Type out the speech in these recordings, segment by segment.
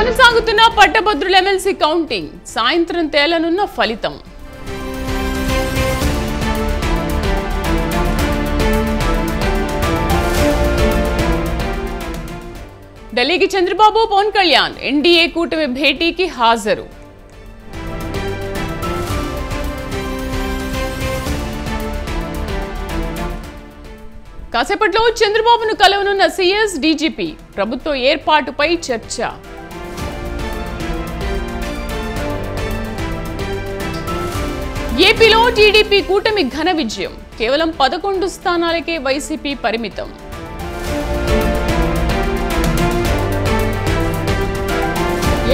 కొనసాగుతున్న పట్టభద్రుల MLC counting సాయంత్రం తేలనున్న ఫలితం. ఢిల్లీకి చంద్రబాబు పవన్ కళ్యాణ్ ఎన్డీఏ కూటమి భేటీకి హాజరు. కాసేపట్లో చంద్రబాబును కలవనున్న సీఎస్ డీజీపీ ప్రభుత్వ ఏర్పాటుపై చర్చ. ఏపీలో టీడీపీ కూటమి ఘన విజయం, కేవలం 11 స్థానాలకే వైసీపీ పరిమితం.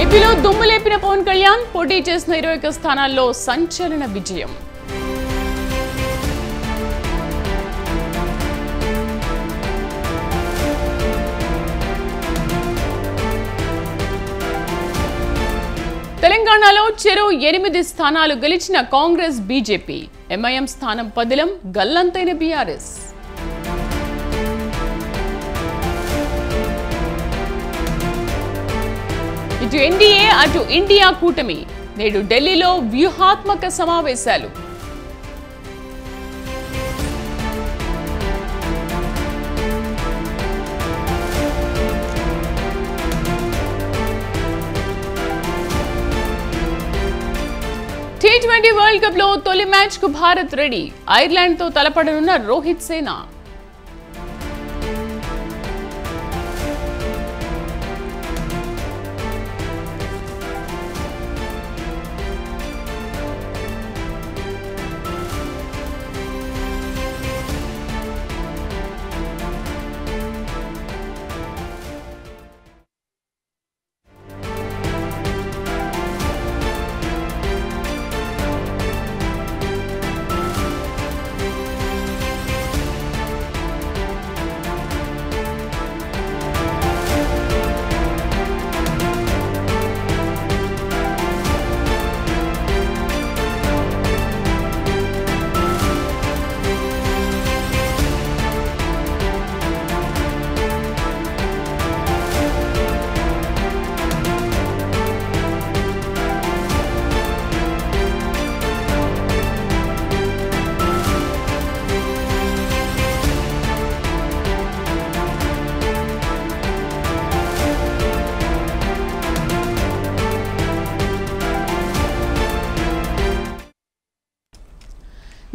ఏపీలో దుమ్ము లేపిన పవన్ కళ్యాణ్ పోటీ చేసిన 21 స్థానాల్లో సంచలన విజయం. తెలంగాణలో చెరో 8 స్థానాలు గెలిచిన కాంగ్రెస్ బీజేపీ, ఎంఐఎం స్థానం పదిలం గల్లంతైన బీఆర్ఎస్. ఇటు ఎన్డీఏ అటు ఇండియా కూటమి నేడు ఢిల్లీలో వ్యూహాత్మక సమావేశాలు. T20 వరల్డ్ కప్ లో తొలి మ్యాచ్ కు భారత్ రెడీ, ఐర్లాండ్ తో తలపడనున్న రోహిత్ సేన.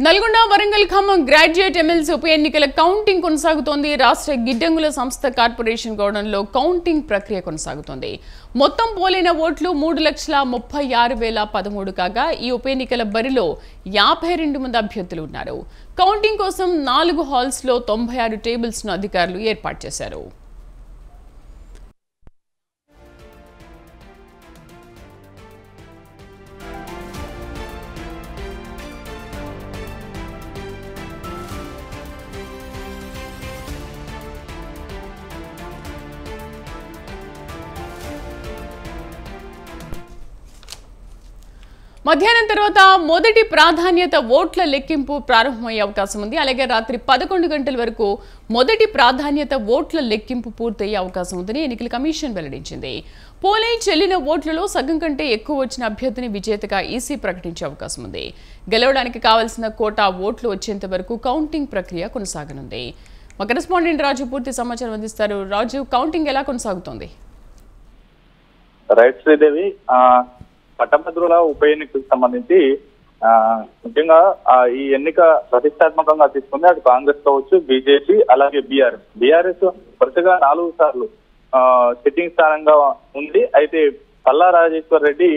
నల్గొండ, వరంగల్, ఖమ్మం గ్రాడ్యుయేట్ ఎమ్మెల్సీ ఉప ఎన్నికల కౌంటింగ్ కొనసాగుతోంది. రాష్ట్ర గిడ్డంగుల సంస్థ కార్పొరేషన్ గౌడంలో కౌంటింగ్ ప్రక్రియ కొనసాగుతోంది. మొత్తం పోలైన ఓట్లు 3,36,013 కాగా ఈ ఉప ఎన్నికల బరిలో 52 మంది అభ్యర్థులు ఉన్నారు. కౌంటింగ్ కోసం 4 హాల్స్ లో 96 టేబుల్స్ ను అధికారులు ఏర్పాటు చేశారు. మధ్యాహ్నం తర్వాత మొదటి ప్రాధాన్యత ఓట్ల లెక్కింపు ప్రారంభమయ్యే అవకాశం ఉంది. అలాగే రాత్రి 11 గంటల వరకు మొదటి ప్రాధాన్యత ఓట్ల లెక్కింపు పూర్తయ్యే అవకాశం ఉందని ఎన్నికల కమిషన్ వెల్లడించింది. పోలింగ్ చెల్లిన ఓట్లలో సగం కంటే ఎక్కువ వచ్చిన అభ్యర్థిని విజేతగా ఈసీ ప్రకటించే అవకాశం ఉంది. గెలవడానికి కావాల్సిన కోటా ఓట్లు వచ్చేంత వరకు కౌంటింగ్ ప్రక్రియ కొనసాగనుంది. మా కరెస్పాండెంట్ రాజు పూర్తి సమాచారం అందిస్తారు. రాజు, కౌంటింగ్ ఎలా కొనసాగుతోంది? రైట్ శ్రీదేవి, పట్టభద్రుల ఉప ఎన్నికకు సంబంధించి ముఖ్యంగా ఈ ఎన్నిక ప్రతిష్టాత్మకంగా తీసుకుంది. అటు కాంగ్రెస్ కావచ్చు, బీజేపీ, అలాగే బీఆర్ఎస్ వరుసగా 4 సార్లు సిట్టింగ్ స్థానంగా ఉంది. అయితే పల్లా రాజేశ్వర్ రెడ్డి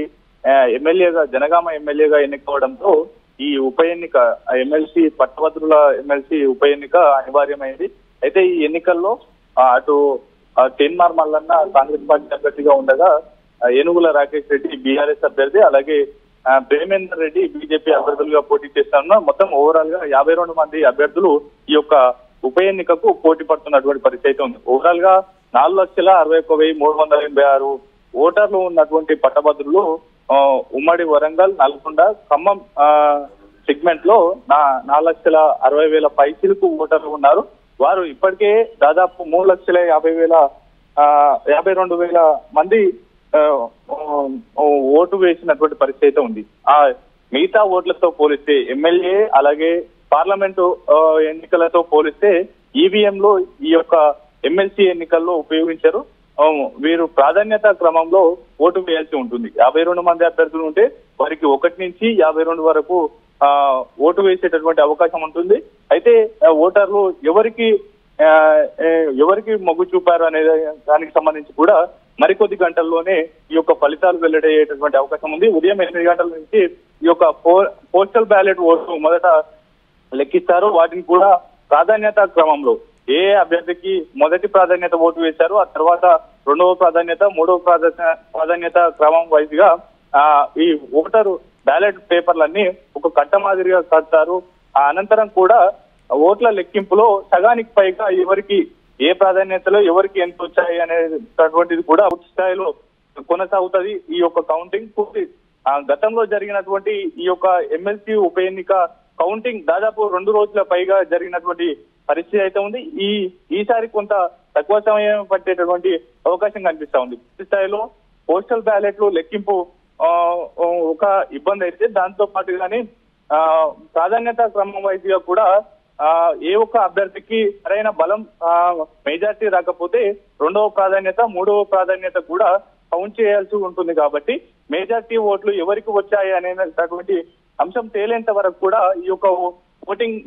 ఎమ్మెల్యేగా, జనగామ ఎమ్మెల్యేగా ఎన్నికవడంతో ఈ ఉప ఎన్నిక ఎమ్మెల్సీ పట్టభద్రుల ఎమ్మెల్సీ ఉప ఎన్నిక అనివార్యమైంది. అయితే ఈ ఎన్నికల్లో అటు తెన్మార్ మల్లన్న కాంగ్రెస్ పార్టీ అభ్యర్థిగా ఉండగా, ఏనుగుల రాకేష్ రెడ్డి బీఆర్ఎస్ అభ్యర్థి, అలాగే ప్రేమేందర్ రెడ్డి బీజేపీ అభ్యర్థులుగా పోటీ చేస్తున్న మొత్తం ఓవరాల్ గా 52 మంది అభ్యర్థులు ఈ యొక్క ఉప ఎన్నికకు పోటీ పడుతున్నటువంటి పరిస్థితి ఉంది. ఓవరాల్ గా 4,61,386 ఓటర్లు ఉన్నటువంటి పట్టభద్రులు ఉమ్మడి వరంగల్, నల్గొండ, ఖమ్మం సెగ్మెంట్ లో 4,60,000 పైచిలకు ఓటర్లు ఉన్నారు. వారు ఇప్పటికే దాదాపు 3,50,52,000 మంది ఓటు వేసినటువంటి పరిస్థితి అయితే ఉంది. ఆ మిగతా ఓట్లతో పోలిస్తే ఎమ్మెల్యే అలాగే పార్లమెంటు ఎన్నికలతో పోలిస్తే ఈవీఎంలో ఈ యొక్క ఎమ్మెల్సీ ఎన్నికల్లో ఉపయోగించారు. వీరు ప్రాధాన్యత క్రమంలో ఓటు వేయాల్సి ఉంటుంది. 52 మంది అభ్యర్థులు ఉంటే వారికి 1 నుంచి 52 వరకు ఓటు వేసేటటువంటి అవకాశం ఉంటుంది. అయితే ఓటర్లు ఎవరికి మొగ్గు చూపారు అనే దానికి సంబంధించి కూడా మరికొద్ది గంటల్లోనే ఈ యొక్క ఫలితాలు వెల్లడయ్యేటటువంటి అవకాశం ఉంది. ఉదయం 8 గంటల నుంచి ఈ యొక్క పోస్టల్ బ్యాలెట్ ఓటు మొదట లెక్కిస్తారు. వాటిని కూడా ప్రాధాన్యత క్రమంలో ఏ అభ్యర్థికి మొదటి ప్రాధాన్యత ఓటు వేశారు, ఆ తర్వాత 2వ ప్రాధాన్యత 3వ ప్రాధాన్యత క్రమం వైజ్గా ఈ ఓటరు బ్యాలెట్ పేపర్లన్నీ ఒక కట్ట మాదిరిగా కడతారు. ఆ అనంతరం కూడా ఓట్ల లెక్కింపులో సగానికి పైగా ఎవరికి ఏ ప్రాధాన్యతలో ఎవరికి ఎంత వచ్చాయి అనేటటువంటిది కూడా పూర్తి స్థాయిలో కొనసాగుతుంది. ఈ యొక్క కౌంటింగ్ పూర్తి గతంలో జరిగినటువంటి ఈ యొక్క ఎమ్మెల్సీ ఉప ఎన్నిక కౌంటింగ్ దాదాపు 2 రోజుల పైగా జరిగినటువంటి పరిస్థితి అయితే ఉంది. ఈసారి కొంత తక్కువ సమయం పట్టేటటువంటి అవకాశం కనిపిస్తా ఉంది. పూర్తి స్థాయిలో పోస్టల్ బ్యాలెట్లు లెక్కింపు ఒక ఇబ్బంది అయితే, దాంతో పాటుగానే ప్రాధాన్యత క్రమం వైద్యుగా కూడా ఏ ఒక్క అభ్యర్థికి సరైన బలం మెజార్టీ రాకపోతే 2వ ప్రాధాన్యత 3వ ప్రాధాన్యత కూడా కౌంట్ చేయాల్సి ఉంటుంది. కాబట్టి మెజార్టీ ఓట్లు ఎవరికి వచ్చాయి అనేటటువంటి అంశం తేలేంత వరకు కూడా ఈ యొక్క ఓటింగ్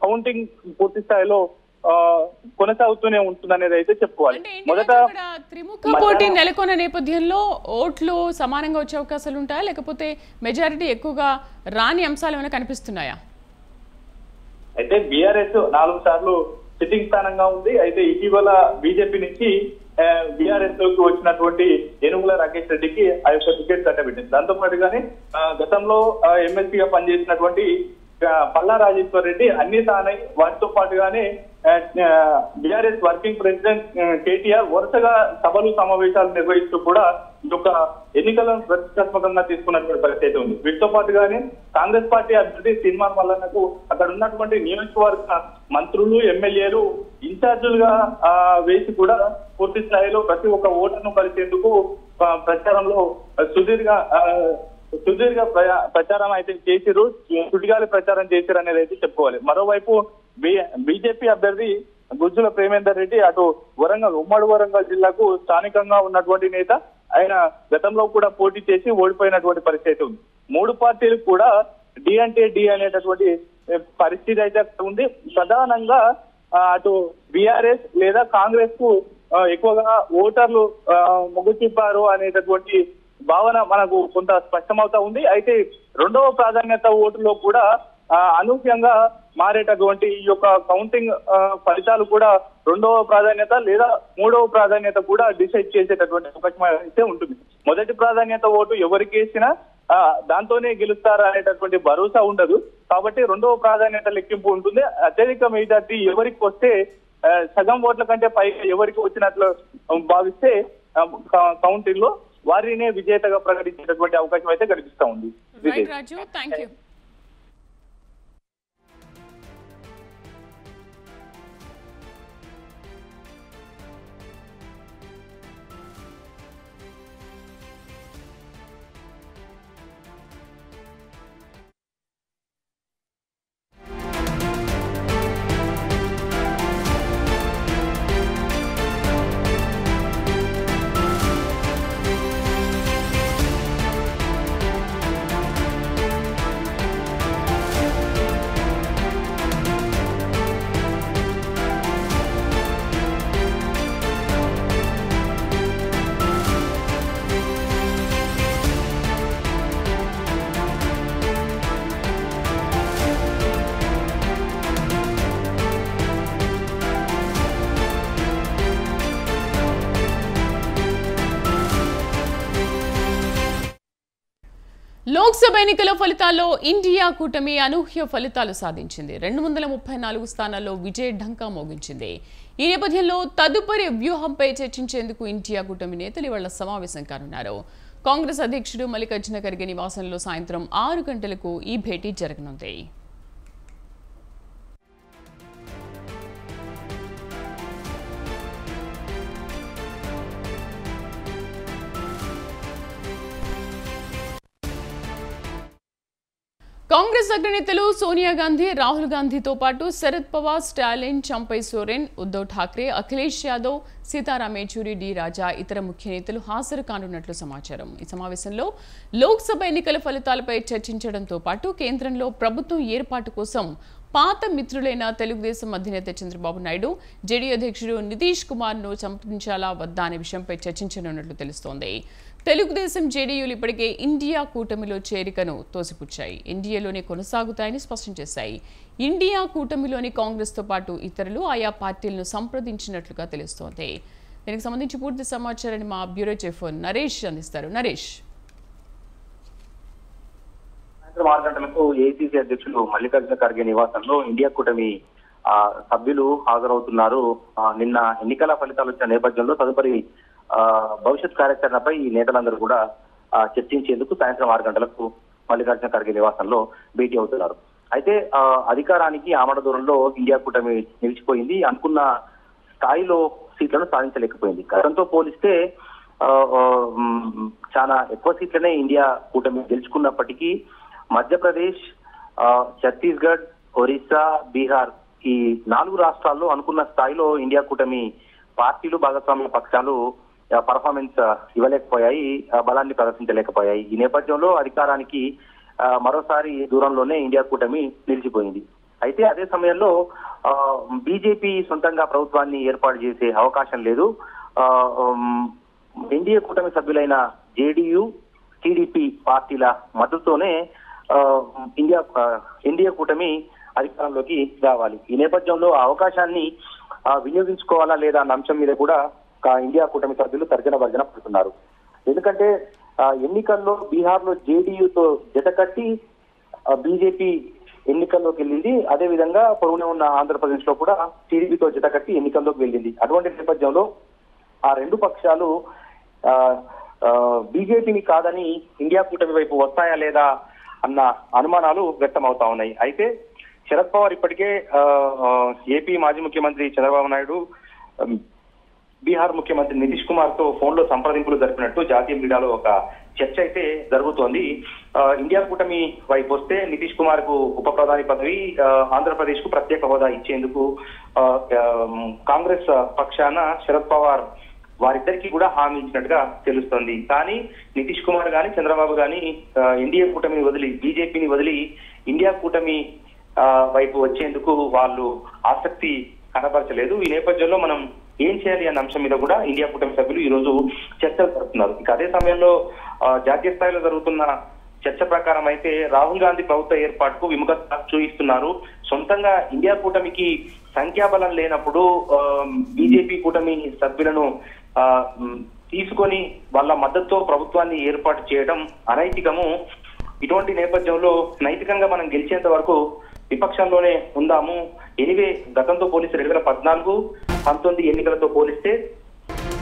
కౌంటింగ్ పూర్తి స్థాయిలో కొనసాగుతూనే ఉంటుంది అనేది అయితే చెప్పుకోవాలి. మొదట త్రిముఖ పోటీ నెలకొన్న నేపథ్యంలో ఓట్లు సమానంగా వచ్చే అవకాశాలు ఉంటాయా, లేకపోతే మెజారిటీ ఎక్కువగా రాని అంశాలు ఏమైనా కనిపిస్తున్నాయా? అయితే బీఆర్ఎస్ 4 సార్లు సిట్టింగ్ స్థానంగా ఉంది. అయితే ఇటీవల బీజేపీ నుంచి బీఆర్ఎస్ లోకి వచ్చినటువంటి ఏనుగుల రాకేష్ రెడ్డికి ఆ యొక్క టికెట్ కట్టబెట్టింది. దాంతో పాటుగానే గతంలో ఎమ్మెల్సీగా పనిచేసినటువంటి పల్లా రాజేశ్వర్ రెడ్డి అన్ని తానై వాటితో పాటుగానే బీఆర్ఎస్ వర్కింగ్ ప్రెసిడెంట్ కేటీఆర్ వరుసగా సభలు సమావేశాలు నిర్వహిస్తూ కూడా ఈ యొక్క ఎన్నికలను ప్రతిష్టాత్మకంగా తీసుకున్నటువంటి పరిస్థితి ఉంది. వీటితో పాటుగానే కాంగ్రెస్ పార్టీ అభ్యర్థి సినిమాన్ మల్లన్నకు అక్కడ ఉన్నటువంటి నియోజకవర్గ మంత్రులు ఎమ్మెల్యేలు ఇన్ఛార్జీలుగా వేసి కూడా పూర్తి స్థాయిలో ప్రతి ఒక్క ఓటర్ను కలిసేందుకు ప్రచారంలో సుదీర్ఘ ప్రచారం అయితే చేసిరు, సుడిగాలి ప్రచారం చేసిరు అనేది అయితే చెప్పుకోవాలి. మరోవైపు బీజేపీ అభ్యర్థి గుజ్జుల ప్రేమేందర్ రెడ్డి అటు ఉమ్మడి వరంగల్ జిల్లాకు స్థానికంగా ఉన్నటువంటి నేత. ఆయన గతంలో కూడా పోటీ చేసి ఓడిపోయినటువంటి పరిస్థితి ఉంది. 3 పార్టీలు కూడా డి అంటే డి అనేటటువంటి పరిస్థితి అయితే ఉంది. ప్రధానంగా అటు బీఆర్ఎస్ లేదా కాంగ్రెస్ కు ఎక్కువగా ఓటర్లు మొగ్గు చూపారు అనేటటువంటి భావన మనకు కొంత స్పష్టమవుతా ఉంది. అయితే 2వ ప్రాధాన్యత ఓటులో కూడా అనూహ్యంగా మారేటటువంటి ఈ యొక్క కౌంటింగ్ ఫలితాలు కూడా 2వ ప్రాధాన్యత లేదా 3వ ప్రాధాన్యత కూడా డిసైడ్ చేసేటటువంటి అవకాశం అయితే ఉంటుంది. మొదటి ప్రాధాన్యత ఓటు ఎవరికి వేసినా దాంతోనే గెలుస్తారు అనేటటువంటి భరోసా ఉండదు. కాబట్టి 2వ ప్రాధాన్యత లెక్కింపు ఉంటుంది. అత్యధిక మెజార్టీ ఎవరికి వస్తే సగం ఓట్ల కంటే పైగా ఎవరికి వచ్చినట్లు భావిస్తే కౌంటింగ్ లో వారినే విజేతగా ప్రకటించేటటువంటి అవకాశం అయితే కనిపిస్తా ఉంది. లోక్సభ ఎన్నికల ఫలితాల్లో ఇండియా కూటమి అనూహ్య ఫలితాలు సాధించింది. 234 స్థానాల్లో విజయ ఢంకా మోగించింది. ఈ నేపథ్యంలో తదుపరి వ్యూహంపై చర్చించేందుకు ఇండియా కూటమి నేతలు ఇవాళ సమావేశం కానున్నారు. కాంగ్రెస్ అధ్యక్షుడు మల్లికార్జున ఖర్గే నివాసంలో సాయంత్రం 6 గంటలకు ఈ భేటీ జరగనుంది. కాంగ్రెస్ అగ్రనేతలు సోనియా గాంధీ, రాహుల్ గాంధీతో పాటు శరద్ పవార్, స్టాలిన్, చంపై సోరెన్, ఉద్ధవ్ ఠాక్రే, అఖిలేష్ యాదవ్, సీతారాం యేచూరి, డి రాజా ఇతర ముఖ్య నేతలు హాజరు కానున్నట్లు సమాచారం. ఈ సమావేశంలో లోక్సభ ఎన్నికల ఫలితాలపై చర్చించడంతో పాటు కేంద్రంలో ప్రభుత్వం ఏర్పాటు కోసం పాత మిత్రులైన తెలుగుదేశం అధినేత చంద్రబాబు నాయుడు, జేడీ అధ్యక్షుడు నితీష్ కుమార్ను సంప్రదించాలా వద్దా అనే విషయంపై చర్చించనున్నట్లు తెలుస్తోంది. తెలుగుదేశం, జేడీయూలు ఇప్పటికే ఇండియా కూటమిలో చేరికను తోసిపుచ్చాయి. ఎన్డీఏలోనే కొనసాగుతాయని స్పష్టం చేశాయి. ఇండియా కూటమిలోని కాంగ్రెస్తో పాటు ఇతరులు ఆయా పార్టీలను సంప్రదించినట్లుగా తెలుస్తోంది. దీనికి సంబంధించి పూర్తి సమాచారాన్ని మా బ్యూరో చీఫ్ నరేష్ అందిస్తారు. నరేష్, 6 గంటలకు ఏఐసీసీ అధ్యక్షులు మల్లికార్జున ఖర్గే నివాసంలో ఇండియా కూటమి సభ్యులు హాజరవుతున్నారు. నిన్న ఎన్నికల ఫలితాలు వచ్చిన నేపథ్యంలో తదుపరి భవిష్యత్ కార్యాచరణపై ఈ నేతలందరూ కూడా చర్చించేందుకు సాయంత్రం 6 గంటలకు మల్లికార్జున ఖర్గే నివాసంలో భేటీ అవుతున్నారు. అయితే అధికారానికి ఆమడ దూరంలో ఇండియా కూటమి నిలిచిపోయింది. అనుకున్న స్థాయిలో సీట్లను సాధించలేకపోయింది. గతంతో పోలిస్తే చాలా ఎక్కువ సీట్లనే ఇండియా కూటమి గెలుచుకున్నప్పటికీ మధ్యప్రదేశ్, ఛత్తీస్గఢ్, ఒరిస్సా, బీహార్ ఈ 4 రాష్ట్రాల్లో అనుకున్న స్థాయిలో ఇండియా కూటమి పార్టీలు, భాగస్వామ్య పక్షాలు పర్ఫార్మెన్స్ ఇవ్వలేకపోయాయి, బలాన్ని ప్రదర్శించలేకపోయాయి. ఈ నేపథ్యంలో అధికారానికి మరోసారి దూరంలోనే ఇండియా కూటమి నిలిచిపోయింది. అయితే అదే సమయంలో బీజేపీ సొంతంగా ప్రభుత్వాన్ని ఏర్పాటు చేసే అవకాశం లేదు. ఎన్డీఏ కూటమి సభ్యులైన జేడీయూ, టీడీపీ పార్టీల మద్దతుతోనే ఎన్డీఏ కూటమి అధికారంలోకి రావాలి. ఈ నేపథ్యంలో ఆ అవకాశాన్ని వినియోగించుకోవాలా లేదా అన్న అంశం మీద కూడా ఇండియా కూటమి సభ్యులు తర్జన భర్జన పడుతున్నారు. ఎందుకంటే ఎన్నికల్లో బీహార్లో జేడీయూతో జతకట్టి బీజేపీ ఎన్నికల్లోకి వెళ్ళింది. అదే విధంగా పొరుగునే ఉన్న ఆంధ్రప్రదేశ్ లో కూడా టీడీపీతో జతకట్టి ఎన్నికల్లోకి వెళ్ళింది. అటువంటి నేపథ్యంలో ఆ 2 పక్షాలు బీజేపీని కాదని ఇండియా కూటమి వైపు వస్తాయా లేదా అన్న అనుమానాలు వ్యక్తం అవుతా ఉన్నాయి. అయితే శరద్ పవార్ ఇప్పటికే ఏపీ మాజీ ముఖ్యమంత్రి చంద్రబాబు నాయుడు, బీహార్ ముఖ్యమంత్రి నితీష్ కుమార్ తో ఫోన్ లో సంప్రదింపులు జరిపినట్టు జాతీయ మీడియాలో ఒక చర్చ అయితే జరుగుతోంది. ఇండియా కూటమి వైపు వస్తే నితీష్ కుమార్ కు ఉప ప్రధాని పదవి, ఆంధ్రప్రదేశ్ కు ప్రత్యేక హోదా ఇచ్చేందుకు కాంగ్రెస్ పక్షాన శరద్ పవార్ వారిద్దరికీ కూడా హామీ ఇచ్చినట్టుగా తెలుస్తోంది. కానీ నితీష్ కుమార్ గాని, చంద్రబాబు గాని ఎన్డీఏ కూటమిని వదిలి, బీజేపీని వదిలి ఇండియా కూటమి వైపు వచ్చేందుకు వాళ్ళు ఆసక్తి కనపరచలేదు. ఈ నేపథ్యంలో మనం ఏం చేయాలి అన్న అంశం మీద కూడా ఇండియా కూటమి సభ్యులు ఈ రోజు చర్చలు జరుపుతున్నారు. ఇక అదే సమయంలో జాతీయ స్థాయిలో జరుగుతున్న చర్చ ప్రకారం అయితే రాహుల్ గాంధీ ప్రభుత్వ ఏర్పాటుకు విముఖత చూపిస్తున్నారు. సొంతంగా ఇండియా కూటమికి సంఖ్యాబలం లేనప్పుడు బీజేపీ కూటమి సభ్యులను తీసుకొని వాళ్ళ మద్దతుతో ప్రభుత్వాన్ని ఏర్పాటు చేయడం అనైతికము. ఇటువంటి నేపథ్యంలో నైతికంగా మనం గెలిచేంత వరకు విపక్షంలోనే ఉందాము. ఎనివే గతంతో పోలిస్తే 2014, 19 ఎన్నికలతో పోలిస్తే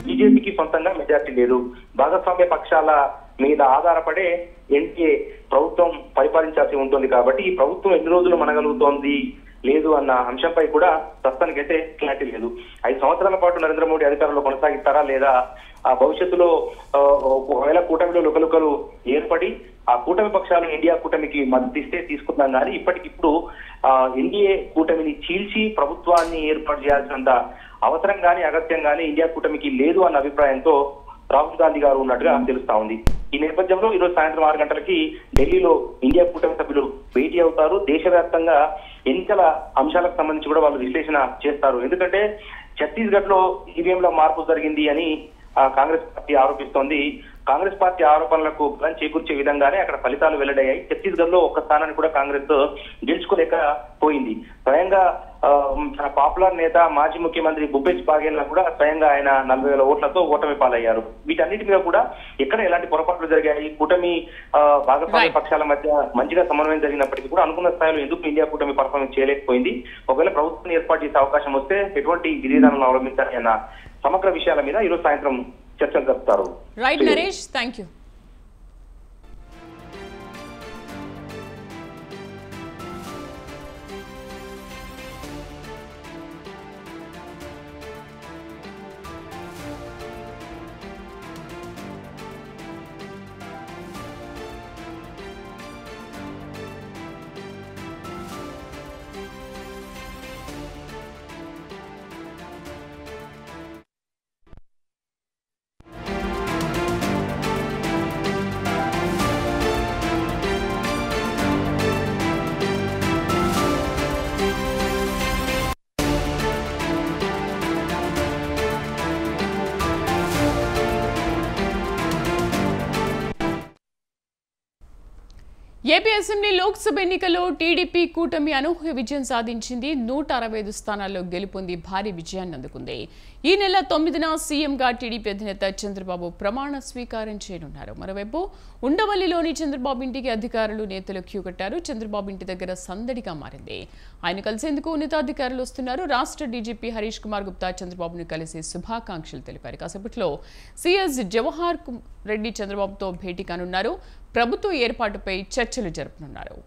బీజేపీకి సొంతంగా మెజార్టీ లేదు. భాగస్వామ్య పక్షాల మీద ఆధారపడే ఎన్డీఏ ప్రభుత్వం పరిపాలించాల్సి ఉంటుంది. కాబట్టి ఈ ప్రభుత్వం ఎన్ని రోజులు మనగలుగుతోంది లేదు అన్న అంశంపై కూడా ప్రస్తుతానికైతే క్లారిటీ లేదు. 5 సంవత్సరాల పాటు నరేంద్ర మోడీ అధికారంలో కొనసాగిస్తారా లేదా ఆ భవిష్యత్తులో ఒకవేళ కూటమిలో లుకలుకలు ఏర్పడి ఆ కూటమి పక్షాలు ఇండియా కూటమికి మద్దతు ఇస్తే తీసుకుందాం. కానీ ఇప్పటికిప్పుడు ఎన్డీఏ కూటమిని చీల్చి ప్రభుత్వాన్ని ఏర్పాటు చేయాల్సినంత అవసరం గానీ అగత్యం గానీ ఇండియా కూటమికి లేదు అన్న అభిప్రాయంతో రాహుల్ గాంధీ గారు ఉన్నట్టుగా తెలుస్తా ఉంది. ఈ నేపథ్యంలో ఈరోజు సాయంత్రం 6 గంటలకి ఢిల్లీలో ఇండియా కూటమి సభ్యులు భేటీ అవుతారు. దేశవ్యాప్తంగా ఎన్నికల అంశాలకు సంబంధించి కూడా వాళ్ళు విశ్లేషణ చేస్తారు. ఎందుకంటే ఛత్తీస్గఢ్ లో ఈవీఎంల మార్పు జరిగింది అని కాంగ్రెస్ పార్టీ ఆరోపిస్తోంది. కాంగ్రెస్ పార్టీ ఆరోపణలకు బలం చేకూర్చే విధంగానే అక్కడ ఫలితాలు వెల్లడయ్యాయి. ఛత్తీస్గఢ్ లో ఒక్క స్థానాన్ని కూడా కాంగ్రెస్ గెలుచుకోలేకపోయింది. స్వయంగా పాపులర్ నేత మాజీ ముఖ్యమంత్రి భూపేష్ బాఘేల్ కూడా స్వయంగా ఆయన 40,000 ఓట్లతో ఓటమి పాలయ్యారు. వీటన్నిటి మీద కూడా ఎక్కడ ఎలాంటి పొరపాట్లు జరిగాయి, కూటమి భాగస్వామ్య పక్షాల మధ్య మంచిగా సమన్వయం జరిగినప్పటికీ కూడా అనుకున్న స్థాయిలో ఎందుకు ఇండియా కూటమి పర్ఫార్మెన్స్ చేయలేకపోయింది, ఒకవేళ ప్రభుత్వాన్ని ఏర్పాటు చేసే అవకాశం వస్తే ఎటువంటి విధానాలను అవలంబించాలి అన్న సమగ్ర విషయాల మీద ఈరోజు సాయంత్రం చర్చలు జరుపుతారు. Right Naresh, thank you. AP assembly Lok Sabha ఎన్నికల్లో టీడీపీ కూటమి అనూహ్య విజయం సాధించింది. 165 స్థానాల్లో గెలుపొంది భారీ విజయాన్ని అందుకుంది. ఈ నెల 9న సీఎంగా టీడీపీ అధినేత చంద్రబాబు ప్రమాణ స్వీకారం చేయనున్నారు. మరోవైపు ఉండవల్లిలోని చంద్రబాబు ఇంటికి అధికారులు నేతలు క్యూ కట్టారు. చంద్రబాబు ఇంటి దగ్గర సందడిగా మారింది. ఆయన కలిసేందుకు ఉన్నతాధికారులు వస్తున్నారు. రాష్ట్ర డీజీపీ హరీష్ కుమార్ గుప్తా చంద్రబాబును కలిసి శుభాకాంక్షలు తెలిపారు. కాసేపట్లో సీఎస్ జవహర్ రెడ్డి చంద్రబాబుతో భేటీ కానున్నారు. ప్రభుత్వ ఏర్పాటుపై చర్చలు జరపనున్నారు.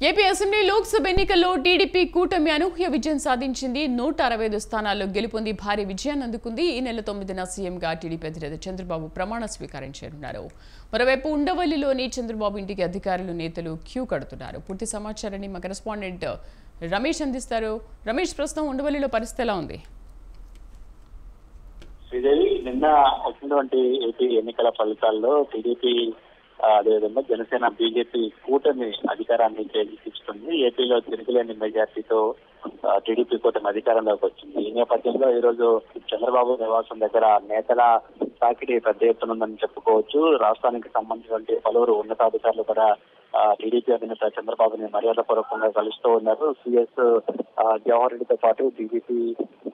ఏపీ అసెంబ్లీ లోక్సభ ఎన్నికల్లో టీడీపీ కూటమి అనూహ్య విజయం సాధించింది. 165 స్థానాల్లో గెలుపొంది భారీ విజయాన్ని అందుకుంది. ఈ నెల 9న సీఎంగా టీడీపీ అధినేత చంద్రబాబు ప్రమాణ స్వీకారం చేయనున్నారు. మరోవైపు ఉండవల్లిలోని చంద్రబాబు ఇంటికి అధికారులు నేతలు క్యూ కడుతున్నారు. పూర్తి సమాచారాన్ని మా కరెస్పాండెంట్ రమేష్ అందిస్తారు. రమేష్, ప్రస్తుతం ఉండవల్లిలో పరిస్థితి ఎలా ఉంది? శ్రీదేవి, నిన్న వచ్చినటువంటి ఏపీ ఎన్నికల ఫలితాల్లో టీడీపీ అదేవిధంగా జనసేన బీజేపీ కూటమి అధికారాన్ని చేజిక్కించుకుంది. ఏపీలో తిరుగులేని మెజార్టీతో టీడీపీ కూటమి అధికారంలోకి వచ్చింది. ఈ నేపథ్యంలో ఈ రోజు చంద్రబాబు నివాసం దగ్గర నేతల తాకిడి పెద్ద ఎత్తున ఉందని చెప్పుకోవచ్చు. రాష్ట్రానికి సంబంధించినటువంటి పలువురు ఉన్నతాధికారులు కూడా టీడీపీ అధినేత చంద్రబాబుని మర్యాదపూర్వకంగా కలుస్తూ ఉన్నారు. సిఎస్ జవహర్ రెడ్డితో పాటు బీజేపీ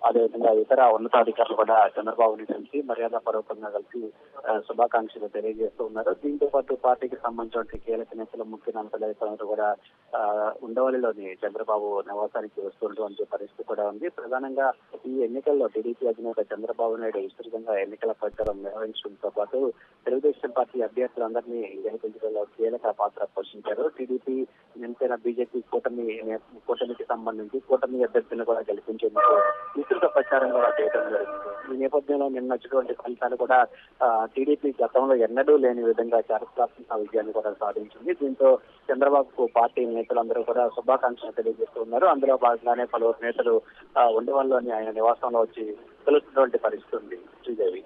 అదేవిధంగా ఇతర ఉన్నతాధికారులు కూడా చంద్రబాబుని కలిసి మర్యాదపూర్వకంగా కలిసి శుభాకాంక్షలు తెలియజేస్తూ ఉన్నారు. దీంతో పాటు పార్టీకి సంబంధించిన కీలక నేతలు ముఖ్య నాయకులందరూ కూడా ఉండవల్లిలోని చంద్రబాబు నివాసానికి వస్తున్నటువంటి పరిస్థితి కూడా ఉంది. ప్రధానంగా ఈ ఎన్నికల్లో టీడీపీ అధినేత చంద్రబాబు నాయుడు విస్తృతంగా ఎన్నికల ప్రచారం నిర్వహించడంతో పాటు తెలుగుదేశం పార్టీ అభ్యర్థులందరినీ గెలిపించడంలో కీలక పాత్ర పోషించారు. టీడీపీ జనసేన బీజేపీ కూటమికి సంబంధించి కూటమి అభ్యర్థులను కూడా గెలిపించేందుకు విస్తృత ప్రచారం కూడా చేయడం జరిగింది. ఈ నేపథ్యంలో నిన్న వచ్చినటువంటి ఫలితాలు కూడా టీడీపీ గతంలో ఎన్నడూ లేని విధంగా చారిత్రాత్మక విజయాన్ని కూడా సాధించింది. దీంతో చంద్రబాబుకు పార్టీ నేతలందరూ కూడా శుభాకాంక్షలు తెలియజేస్తూ ఉన్నారు. అందులో భాగంగానే పలువురు నేతలు ఉండవల్లిలోని ఆయన నివాసంలో వచ్చి కలుస్తున్నటువంటి పరిస్థితి ఉంది. శ్రీదేవి.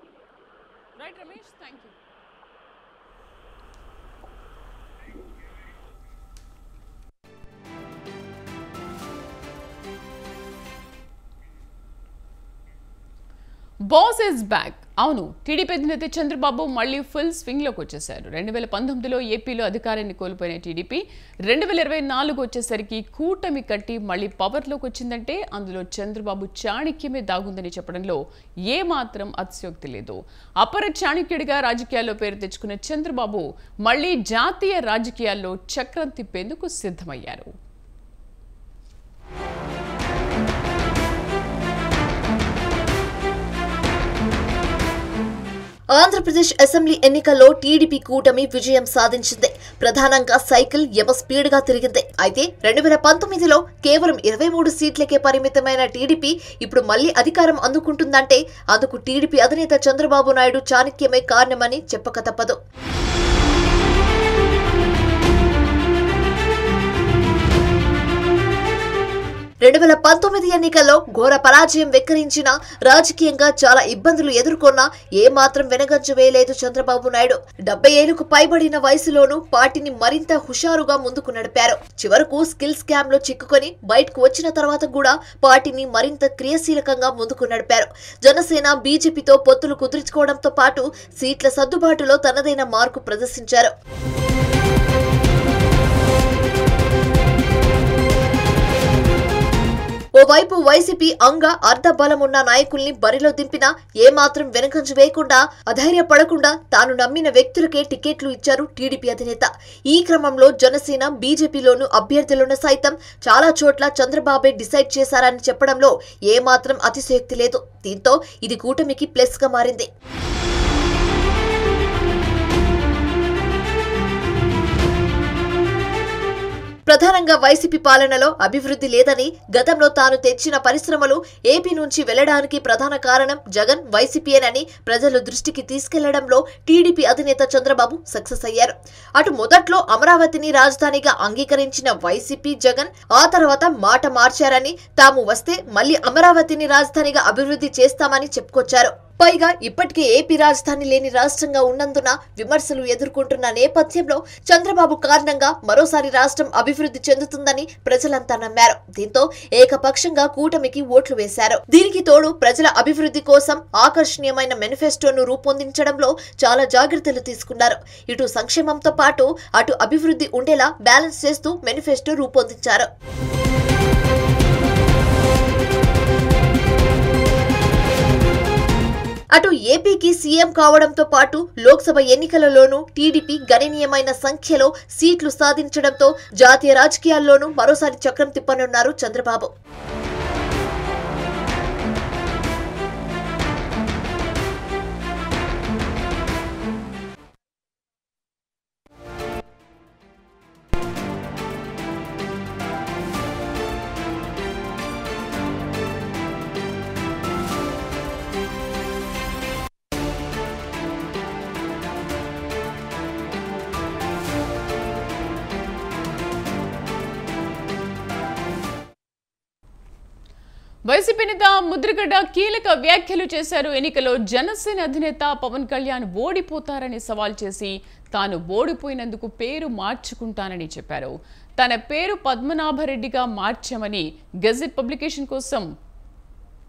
Boss is back. అవును, టీడీపీ అధినేత చంద్రబాబు మళ్లీ ఫుల్ స్వింగ్ లోకి వచ్చేశారు. 2019లో ఏపీలో అధికారాన్ని కోల్పోయిన టీడీపీ 2024 వచ్చేసరికి కూటమి కట్టి మళ్లీ పవర్లోకి వచ్చిందంటే అందులో చంద్రబాబు చాణక్యమే దాగుందని చెప్పడంలో ఏమాత్రం అతిశయోక్తి లేదు. అపర చాణక్యుడిగా రాజకీయాల్లో పేరు తెచ్చుకున్న చంద్రబాబు మళ్లీ జాతీయ రాజకీయాల్లో చక్రం తిప్పేందుకు సిద్ధమయ్యారు. ఆంధ్రప్రదేశ్ అసెంబ్లీ ఎన్నికల్లో టీడీపీ కూటమి విజయం సాధించింది. ప్రధానంగా సైకిల్ యమ స్పీడ్ గా తిరిగింది. అయితే 2019లో కేవలం 23 సీట్లకే పరిమితమైన టీడీపీ ఇప్పుడు మళ్లీ అధికారం అందుకుంటుందంటే అందుకు టీడీపీ అధినేత చంద్రబాబు నాయుడు చాణక్యమే కారణమని చెప్పక తప్పదు. 2019 ఎన్నికల్లో ఘోర పరాజయం వెక్కిరించిన రాజకీయంగా చాలా ఇబ్బందులు ఎదుర్కొన్నా ఏమాత్రం వెనకంజ వేయలేదు చంద్రబాబు నాయుడు. 70 ఏళ్లకు పైబడిన వయసులోనూ పార్టీని మరింత హుషారుగా ముందుకు నడిపారు. చివరకు స్కిల్ స్కామ్ లో చిక్కుకొని బయటకు వచ్చిన తర్వాత కూడా పార్టీని మరింత క్రియాశీలకంగా ముందుకు నడిపారు. జనసేన బీజేపీతో పొత్తులు కుదుర్చుకోవడంతో పాటు సీట్ల సర్దుబాటులో తనదైన మార్కు ప్రదర్శించారు. ఓవైపు వైసీపీ అర్ధ బలమున్న నాయకుల్ని బరిలో దింపినా ఏమాత్రం వెనకంజ వేయకుండా అధైర్యపడకుండా తాను నమ్మిన వ్యక్తులకే టికెట్లు ఇచ్చారు టీడీపీ అధినేత. ఈ క్రమంలో జనసేన బీజేపీలోనూ అభ్యర్థులను సైతం చాలా చోట్ల చంద్రబాబే డిసైడ్ చేశారని చెప్పడంలో ఏమాత్రం అతిశయోక్తి లేదు. దీంతో ఇది కూటమికి ప్లస్ గా మారింది. ప్రధానంగా వైసీపీ పాలనలో అభివృద్ధి లేదని, గతంలో తాను తెచ్చిన పరిశ్రమలు ఏపీ నుంచి వెళ్లడానికి ప్రధాన కారణం జగన్ వైసీపీయేనని ప్రజల దృష్టికి తీసుకెళ్లడంలో టీడీపీ అధినేత చంద్రబాబు సక్సెస్ అయ్యారు. అటు మొదట్లో అమరావతిని రాజధానిగా అంగీకరించిన వైసీపీ జగన్ ఆ తర్వాత మాట మార్చారని, తాము వస్తే మళ్లీ అమరావతిని రాజధానిగా అభివృద్ధి చేస్తామని చెప్పుకొచ్చారు. పైగా ఇప్పటికే ఏపీ రాజధాని లేని రాష్ట్రంగా ఉన్నందున విమర్శలు ఎదుర్కొంటున్న నేపథ్యంలో చంద్రబాబు కారణంగా మరోసారి రాష్ట్రం అభివృద్ధి చెందుతుందని ప్రజలంతా నమ్మారు. దీంతో ఏకపక్షంగా కూటమికి ఓట్లు వేశారు. దీనికి తోడు ప్రజల అభివృద్ధి కోసం ఆకర్షణీయమైన మేనిఫెస్టోను రూపొందించడంలో చాలా జాగ్రత్తలు తీసుకున్నారు. ఇటు సంక్షేమంతో పాటు అటు అభివృద్ధి ఉండేలా బ్యాలెన్స్ చేస్తూ మేనిఫెస్టో రూపొందించారు. అటు ఏపీకి సీఎం కావడంతో పాటు లోక్సభ ఎన్నికలలోనూ టీడీపీ గణనీయమైన సంఖ్యలో సీట్లు సాధించడంతో జాతీయ రాజకీయాల్లోనూ మరోసారి చక్రం తిప్పనున్నారు చంద్రబాబు. వైసీపీ నేత ముద్రగడ కీలక వ్యాఖ్యలు చేశారు. ఎన్నికలో జనసేన అధినేత పవన్ కళ్యాణ్ ఓడిపోతారని సవాల్ చేసి తాను ఓడిపోయినందుకు పేరు మార్చుకుంటానని చెప్పారు. తన పేరు పద్మనాభరెడ్డిగా మార్చామని గెజెట్ పబ్లికేషన్ కోసం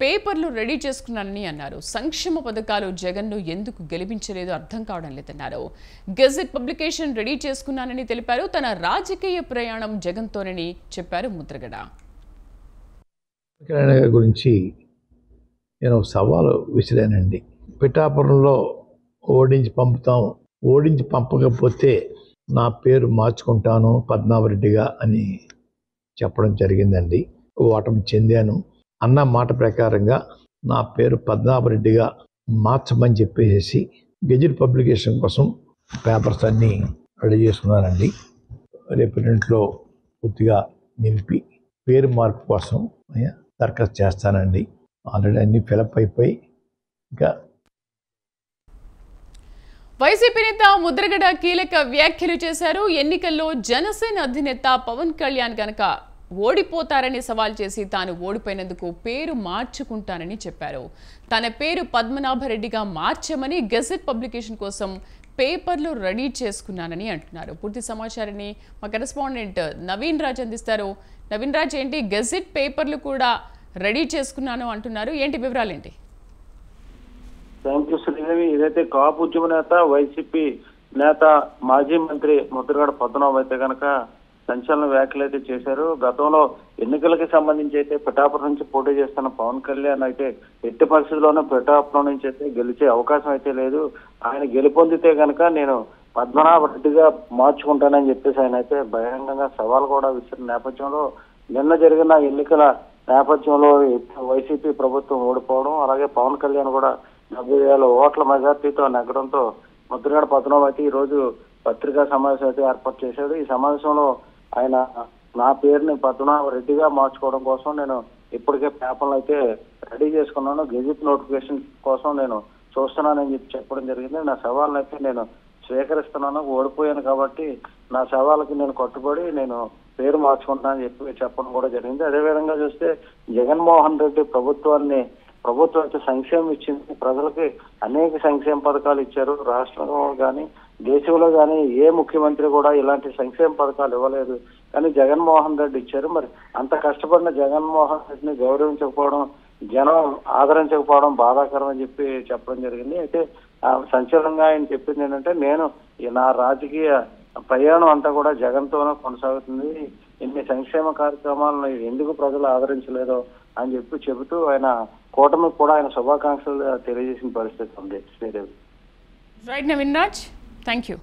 పేపర్లు రెడీ చేసుకున్నానని అన్నారు. సంక్షేమ పథకాలు జగన్ను ఎందుకు గెలిపించలేదో అర్థం కావడం లేదన్నారు. గెజెట్ పబ్లికేషన్ రెడీ చేసుకున్నానని తెలిపారు. తన రాజకీయ ప్రయాణం జగన్తోనని చెప్పారు ముద్రగడ. గురించి నేను సవాలు విసిరానండి. పిఠాపురంలో ఓడించి పంపకపోతే నా పేరు మార్చుకుంటాను పద్మనాభరెడ్డిగా అని చెప్పడం జరిగిందండి. ఓటమి చెందాను అన్న మాట ప్రకారంగా నా పేరు పద్మనాభరెడ్డిగా మార్చమని చెప్పేసి గెజెట్ పబ్లికేషన్ కోసం పేపర్స్ అన్నీ రెడీ చేసుకున్నానండి. రేపు ఇంట్లో పూర్తిగా నింపి పేరు మార్పు కోసం దరఖాస్తు చేస్తానండి. ఆల్రెడీ అన్ని ఫిలప్ అయిపోయి ఇంకా. వైసీపీ నేత ముద్రగడ కీలక వ్యాఖ్యలు చేశారు. ఎన్నికల్లో జనసేన అధినేత పవన్ కళ్యాణ్ గనక ఓడిపోతారని సవాల్ చేసి తాను ఓడిపోయినందుకు పేరు మార్చుకుంటానని చెప్పారు. తన పేరు పద్మనాభరెడ్డిగా మార్చమని గెజెట్ పబ్లికేషన్ కోసం పేపర్లు రెడీ చేసుకున్నానని అంటున్నారు. పూర్తి సమాచారాన్ని మా కరెస్పాండెంట్ నవీన్ రాజ్ అందిస్తారు. నవీన్ రాజ్, ఏంటి గెజెట్ పేపర్లు కూడా రెడీ చేసుకున్నాను అంటున్నారు, ఏంటి వివరాలు ఏంటి? Thank you Sridevi. ఇదైతే కాపు ఉద్యమ నేత వైసీపీ నేత మాజీ మంత్రి ముద్రగడ పద్మనాభం అయితే కనుక సంచలన వ్యాఖ్యలు అయితే చేశారు. గతంలో ఎన్నికలకి సంబంధించి అయితే పిఠాపురం నుంచి పోటీ చేస్తున్న పవన్ కళ్యాణ్ అయితే ఎట్టి పరిస్థితుల్లోనూ పిఠాపురం నుంచి అయితే గెలిచే అవకాశం అయితే లేదు, ఆయన గెలుపొందితే కనుక నేను పద్మనాభరెడ్డిగా మార్చుకుంటానని చెప్పేసి ఆయన అయితే బహిరంగంగా సవాల్ కూడా విసిరిన నేపథ్యంలో నిన్న జరిగిన ఎన్నికల నేపథ్యంలో వైసీపీ ప్రభుత్వం ఓడిపోవడం, అలాగే పవన్ కళ్యాణ్ కూడా 70,000 ఓట్ల మెజార్టీతో నెగ్గడంతో ముద్రగడ పద్మనాభం అయితే ఈ రోజు పత్రికా సమావేశం అయితే ఏర్పాటు చేశాడు. ఈ సమావేశంలో ఆయన నా పేరుని పద్మనాభరెడ్డిగా మార్చుకోవడం కోసం నేను ఇప్పటికే పేపర్లు అయితే రెడీ చేసుకున్నాను, గెజెట్ నోటిఫికేషన్ కోసం నేను చూస్తున్నానని చెప్పడం జరిగింది. నా సవాళ్ళని అయితే నేను స్వీకరిస్తున్నాను, ఓడిపోయాను కాబట్టి నా సవాళ్ళకి నేను కట్టుబడి నేను పేరు మార్చుకుంటా అని చెప్పడం కూడా జరిగింది. అదేవిధంగా చూస్తే జగన్మోహన్ రెడ్డి ప్రభుత్వం సంక్షేమం ఇచ్చింది, ప్రజలకి అనేక సంక్షేమ పథకాలు ఇచ్చారు. రాష్ట్రంలో కానీ దేశంలో కానీ ఏ ముఖ్యమంత్రి కూడా ఇలాంటి సంక్షేమ పథకాలు ఇవ్వలేదు, కానీ జగన్మోహన్ రెడ్డి ఇచ్చారు. మరి అంత కష్టపడిన జగన్మోహన్ రెడ్డిని గౌరవించకపోవడం, జనం ఆదరించకపోవడం బాధాకరం అని చెప్పడం జరిగింది. అయితే సంచలనంగా ఆయన చెప్పింది ఏంటంటే, నేను నా రాజకీయ ప్రయాణం అంతా కూడా జగన్తోనే కొనసాగుతుంది, ఇన్ని సంక్షేమ కార్యక్రమాలను ఎందుకు ప్రజలు ఆదరించలేదో అని చెబుతూ ఆయన కూటమికి కూడా ఆయన శుభాకాంక్షలు తెలియజేసిన పరిస్థితి ఉంది. Sridevi. Right Naveen Raj, thank you.